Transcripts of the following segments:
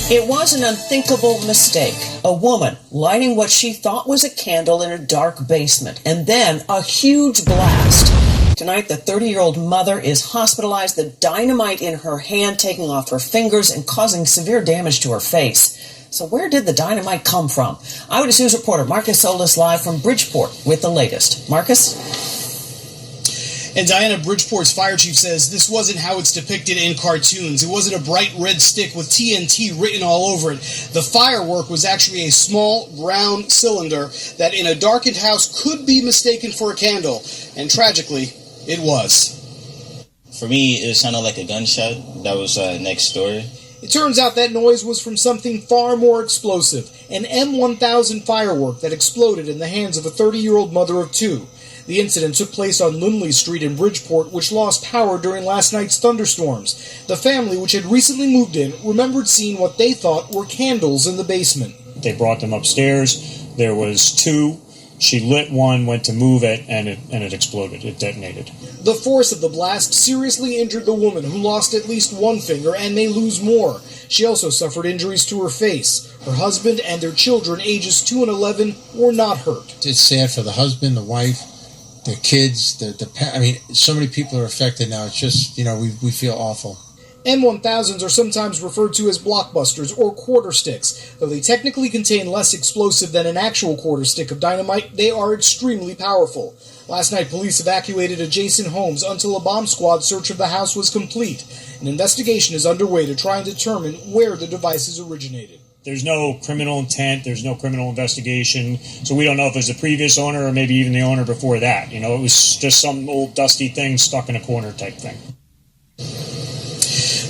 It was an unthinkable mistake. A woman lighting what she thought was a candle in a dark basement, and then a huge blast. Tonight, the 30-year-old mother is hospitalized, the dynamite in her hand taking off her fingers and causing severe damage to her face. So where did the dynamite come from? Eyewitness News reporter Marcus Solis live from Bridgeport with the latest. Marcus? And Diana, Bridgeport's fire chief says this wasn't how it's depicted in cartoons. It wasn't a bright red stick with TNT written all over it. The firework was actually a small round cylinder that in a darkened house could be mistaken for a candle. And tragically, it was. For me, it sounded like a gunshot that was next door. It turns out that noise was from something far more explosive, an M1000 firework that exploded in the hands of a 30-year-old mother of two. The incident took place on Lindley Street in Bridgeport, which lost power during last night's thunderstorms. The family, which had recently moved in, remembered seeing what they thought were candles in the basement. They brought them upstairs. There was two. She lit one, went to move it, and it exploded. It detonated. The force of the blast seriously injured the woman, who lost at least one finger and may lose more. She also suffered injuries to her face. Her husband and their children, ages 2 and 11, were not hurt. It's sad for the husband, the wife, their kids, I mean, so many people are affected now. It's just, we feel awful. M1000s are sometimes referred to as blockbusters or quarter sticks. Though they technically contain less explosive than an actual quarter stick of dynamite, they are extremely powerful. Last night, police evacuated adjacent homes until a bomb squad search of the house was complete. An investigation is underway to try and determine where the devices originated. There's no criminal intent. There's no criminal investigation. So we don't know if it was the previous owner or maybe even the owner before that. It was just some old dusty thing stuck in a corner type thing.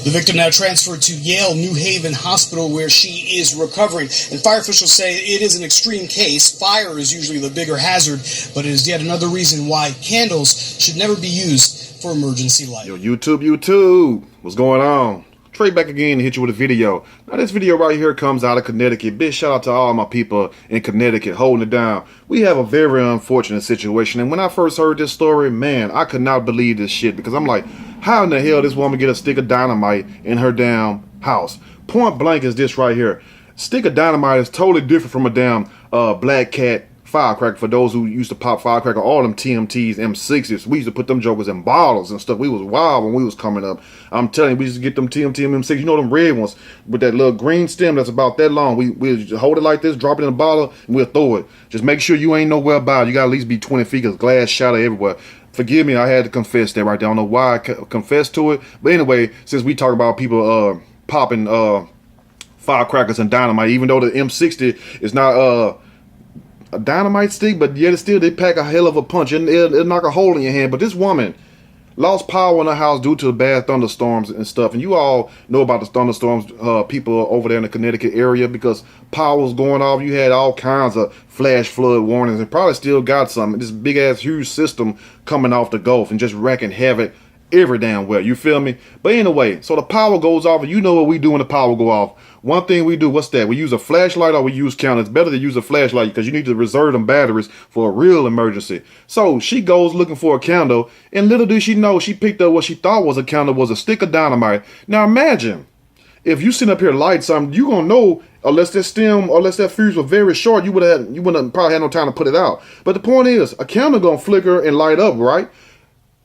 The victim now transferred to Yale New Haven Hospital, where she is recovering. And fire officials say it is an extreme case. Fire is usually the bigger hazard, but it is yet another reason why candles should never be used for emergency light. Yo, YouTube, what's going on? Trey back again to hit you with a video. Now this video right here comes out of Connecticut. Big shout out to all my people in Connecticut holding it down. We have a very unfortunate situation, and when I first heard this story, man, I could not believe this shit, because I'm like, how in the hell this woman get a stick of dynamite in her damn house? Point blank is this right here. Stick of dynamite is totally different from a damn Black Cat firecracker. For those who used to pop firecracker, all them TMTs, M60s, we used to put them jokers in bottles and stuff. We was wild when we was coming up. I'm telling you, we used to get them TMT and M60s, them red ones with that little green stem that's about that long. We'll just hold it like this, drop it in a bottle, and we'll throw it. Just make sure you ain't nowhere about it. You gotta at least be 20 feet, because glass shatter everywhere. Forgive me, I had to confess that right there. I don't know why I confessed to it, but anyway, since we talk about people popping firecrackers and dynamite, even though the M60 is not a dynamite stick, but yet still they pack a hell of a punch, and it'll knock a hole in your hand. But this woman lost power in her house due to the bad thunderstorms and stuff, and you all know about the thunderstorms, people over there in the Connecticut area, because power was going off. You had all kinds of flash flood warnings, and probably still got some. This big ass huge system coming off the Gulf and just wrecking havoc every damn well, you feel me? But anyway, so the power goes off, and you know what we do when the power go off. One thing we do, what's that? We use a flashlight or we use candles. It's better to use a flashlight, because you need to reserve them batteries for a real emergency. So she goes looking for a candle, and little did she know, she picked up what she thought was a candle, was a stick of dynamite. Now imagine, if you sit up here light something, you gonna know, unless that stem, unless that fuse was very short, you wouldn't probably had no time to put it out. But the point is, a candle gonna flicker and light up, right?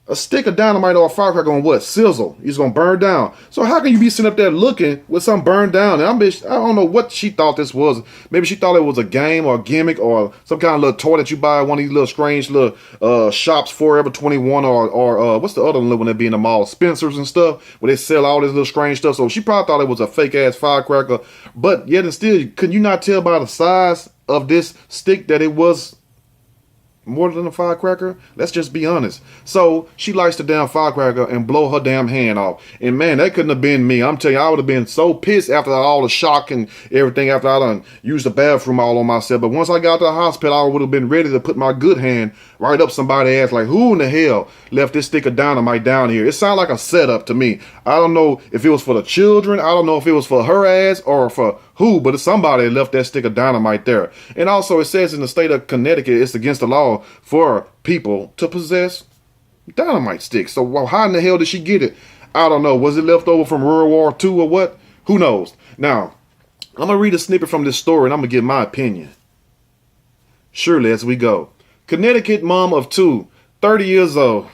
A stick of dynamite or a firecracker gonna what? Sizzle. It's gonna burn down. So how can you be sitting up there looking with something burned down? And I don't know what she thought this was. Maybe she thought it was a game or a gimmick or some kind of little toy that you buy at one of these little strange little shops, Forever 21 or what's the other little one that be in the mall? Spencer's and stuff, where they sell all this little strange stuff. So she probably thought it was a fake ass firecracker. But yet and still, could you not tell by the size of this stick that it was more than a firecracker? Let's just be honest. So she lights the damn firecracker and blow her damn hand off. And man, that couldn't have been me. I'm telling you, I would have been so pissed after all the shock and everything, after I done used the bathroom all on myself. But once I got to the hospital, I would have been ready to put my good hand right up somebody's ass, like, who in the hell left this stick of dynamite down here? It sounded like a setup to me. I don't know if it was for the children. I don't know if it was for her ass or for who, but it's somebody left that stick of dynamite there. And also it says in the state of Connecticut, it's against the law for people to possess dynamite sticks. So how in the hell did she get it? I don't know. Was it left over from World War II or what? Who knows? Now, I'm going to read a snippet from this story and I'm going to give my opinion. Surely as we go. Connecticut mom of two, 30 years old.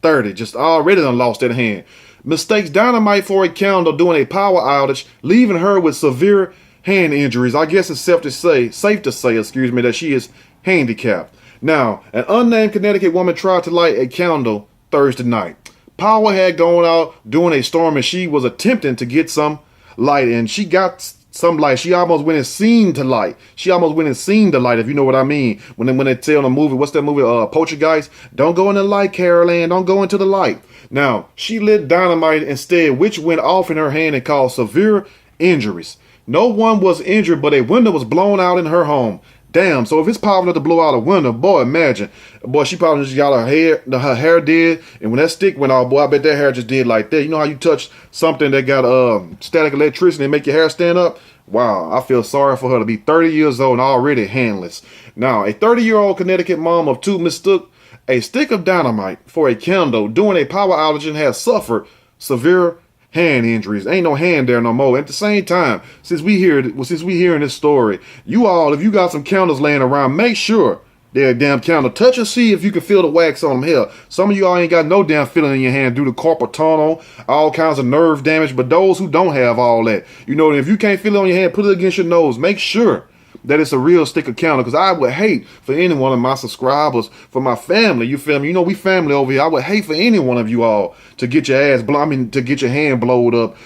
30, just already done lost that hand. Mistakes dynamite for a candle during a power outage, leaving her with severe hand injuries. I guess it's safe to say, that she is handicapped. Now, an unnamed Connecticut woman tried to light a candle Thursday night. Power had gone out during a storm and she was attempting to get some light, and she got some light. She almost went and seen the light. If you know what I mean. When they tell in the movie, what's that movie? Poltergeist. Don't go in the light, Carol Ann. Don't go into the light. Now, she lit dynamite instead, which went off in her hand and caused severe injuries. No one was injured, but a window was blown out in her home. Damn, so if it's powerful enough to blow out a window, boy, imagine. Boy, she probably just got her hair did, and when that stick went off, boy, I bet that hair just did like that. You know how you touch something that got static electricity and make your hair stand up? Wow, I feel sorry for her to be 30 years old and already handless. Now, a 30-year-old Connecticut mom of two mistook a stick of dynamite for a candle during a power outage and has suffered severe hand injuries. Ain't no hand there no more. At the same time, since we hearing this story, you all, if you got some candles laying around, make sure they're a damn candle. Touch and see if you can feel the wax on them. Hell, some of you all ain't got no damn feeling in your hand due to carpal tunnel, all kinds of nerve damage. But those who don't have all that, you know, if you can't feel it on your hand, put it against your nose. Make sure that it's a real stick of candle, because I would hate for any one of my subscribers, for my family, you feel me? You know, we family over here. I would hate for any one of you all to get your to get your hand blowed up,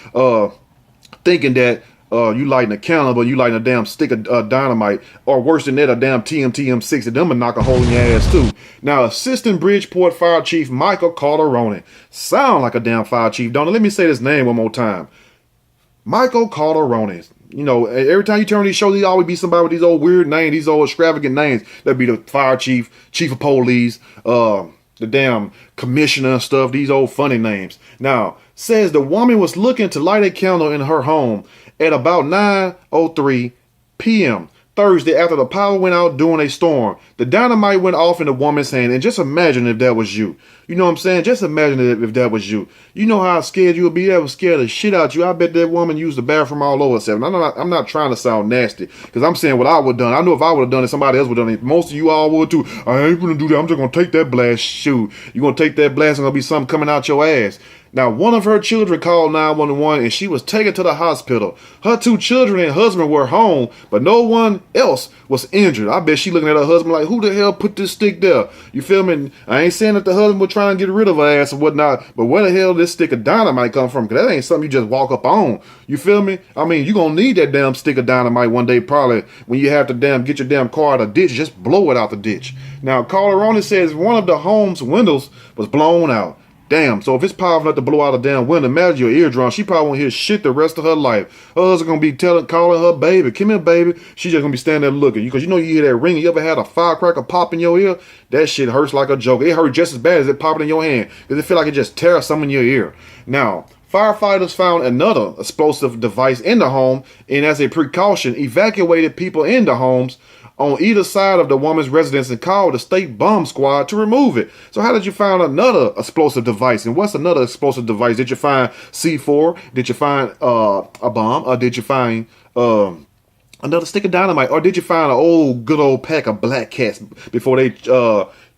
thinking that you lighting a candle, but you lighting a damn stick of dynamite, or worse than that, a damn TM60. Them would knock a hole in your ass too. Now, Assistant Bridgeport Fire Chief Michael Calderoni. Sound like a damn fire chief, don't it? Let me say this name one more time. Michael Calderoni. You know, every time you turn on these shows, there always be somebody with these old weird names, these old extravagant names. That'd be the fire chief, chief of police, the damn commissioner and stuff, these old funny names. Now, says the woman was looking to light a candle in her home at about 9:03 p.m. Thursday after the power went out during a storm. The dynamite went off in the woman's hand, and just imagine if that was you. You know what I'm saying? Just imagine if that was you. You know how scared you would be. That would scare the shit out you. I bet that woman used the bathroom all over herself. I'm not trying to sound nasty, because I'm saying what I would have done. I know if I would have done it, somebody else would have done it. Most of you all would too. I ain't gonna do that. I'm just gonna take that blast. Shoot, you gonna take that blast and gonna be something coming out your ass. Now, one of her children called 911 and she was taken to the hospital. Her two children and husband were home, but no one else was injured. I bet she looking at her husband like, who the hell put this stick there? You feel me? I ain't saying that the husband was trying to get rid of her ass or whatnot, but where the hell this stick of dynamite come from? Because that ain't something you just walk up on. You feel me? I mean, you gonna need that damn stick of dynamite one day, probably when you have to get your damn car out of the ditch. Just blow it out the ditch. Now, Calderoni says one of the home's windows was blown out. Damn, so if it's powerful enough to blow out a damn window, imagine your eardrum. She probably won't hear shit the rest of her life. Her husband gonna be calling her baby. Come here, baby. She just gonna be standing there looking. Because you know you hear that ring. You ever had a firecracker pop in your ear? That shit hurts like a joke. It hurt just as bad as it popping in your hand. Because it feel like it just tears something in your ear. Now, firefighters found another explosive device in the home, and as a precaution, evacuated people in the homes on either side of the woman's residence and called the state bomb squad to remove it. So how did you find another explosive device? And what's another explosive device? Did you find C4? Did you find a bomb? Or did you find another stick of dynamite? Or did you find an good old pack of black cats before they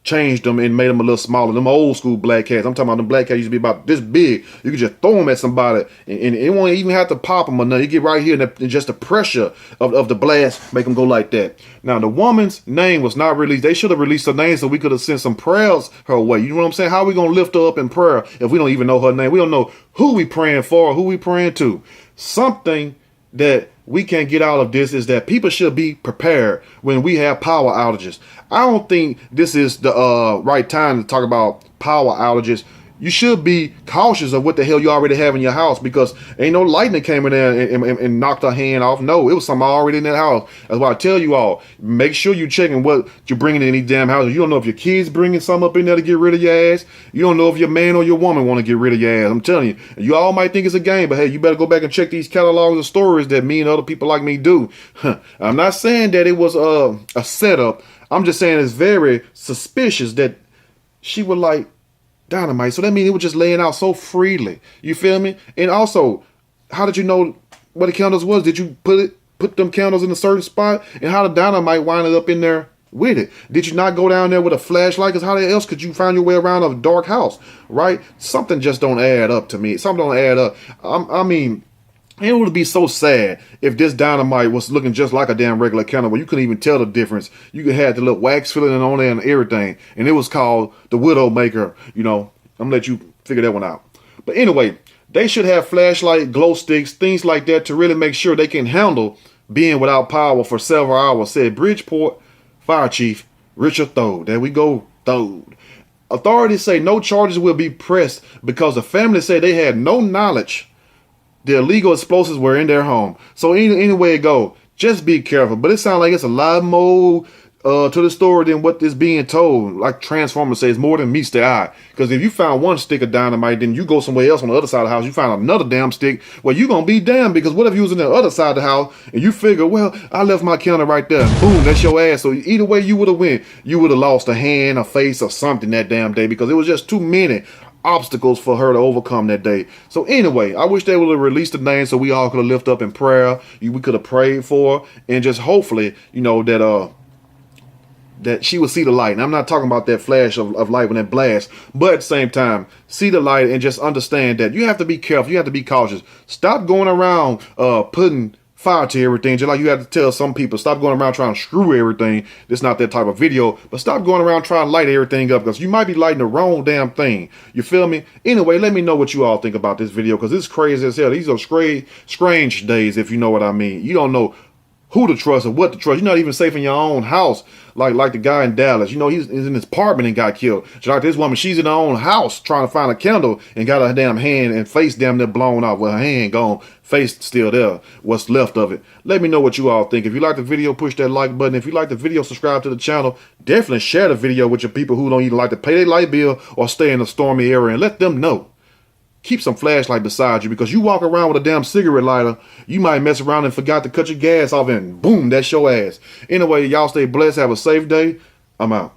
changed them and made them a little smaller? Them old school black cats. I'm talking about them black cats used to be about this big. You could just throw them at somebody and it won't even have to pop them or nothing. You get right here and just the pressure of the blast make them go like that. Now, the woman's name was not released. They should have released her name so we could have sent some prayers her way. You know what I'm saying? How are we going to lift her up in prayer if we don't even know her name? We don't know who we praying for or who we praying to. Something that we can get out of this is that people should be prepared when we have power outages. I don't think this is the right time to talk about power outages. You should be cautious of what the hell you already have in your house, because ain't no lightning came in there and knocked her hand off. No, it was something already in that house. That's why I tell you all, make sure you're checking what you're bringing in these damn houses. You don't know if your kids bringing something up in there to get rid of your ass. You don't know if your man or your woman want to get rid of your ass. I'm telling you, you all might think it's a game, but hey, you better go back and check these catalogs of stories that me and other people like me do. I'm not saying that it was a setup. I'm just saying it's very suspicious that she would like dynamite. So that means it was just laying out so freely. You feel me? And also, how did you know what the candles was? Did you put it put them candles in a certain spot, and how the dynamite winded up in there with it. Did you not go down there with a flashlight? Because how else could you find your way around a dark house, right? Something just don't add up to me. Something don't add up. I mean, it would be so sad if this dynamite was looking just like a damn regular candle, where you couldn't even tell the difference. You could have the little wax filling on there and everything, and it was called the Widow Maker. You know, I'm gonna let you figure that one out. But anyway, they should have flashlight, glow sticks, things like that to really make sure they can handle being without power for several hours, said Bridgeport Fire Chief Richard Thode. There we go, Thode. Authorities say no charges will be pressed because the family said they had no knowledge the illegal explosives were in their home. So anyway it go, just be careful. But it sounds like it's a lot more to the story than what is being told. Like Transformers says, more than meets the eye. Because if you found one stick of dynamite, then you go somewhere else on the other side of the house, you find another damn stick, well, you're going to be damned. Because what if you was in the other side of the house and you figure, well, I left my counter right there. Boom, that's your ass. So either way you would have went, you would have lost a hand, a face, or something that damn day, because it was just too many obstacles for her to overcome that day. So anyway, I wish they would have released the name so we all could have lifted up in prayer. We could have prayed for her, and just hopefully, you know, that she would see the light. And I'm not talking about that flash of light when it blasts, but at the same time, see the light and just understand that you have to be careful. You have to be cautious. Stop going around putting fire to everything, just like you have to tell some people, stop going around trying to screw everything. It's not that type of video, but stop going around trying to light everything up, because you might be lighting the wrong damn thing. You feel me? Anyway, let me know what you all think about this video, because it's crazy as hell. These are strange days, if you know what I mean. You don't know who to trust or what to trust. You're not even safe in your own house, like the guy in Dallas. You know, he's in his apartment and got killed. Just like this woman, she's in her own house trying to find a candle and got her damn hand and face damn near blown off with her hand gone, face still there, what's left of it. Let me know what you all think. If you like the video, push that like button. If you like the video, subscribe to the channel. Definitely share the video with your people who don't even like to pay their light bill or stay in a stormy area, and let them know. Keep some flashlight beside you, because you walk around with a damn cigarette lighter, you might mess around and forgot to cut your gas off, and boom, that's your ass. Anyway, y'all stay blessed. Have a safe day. I'm out.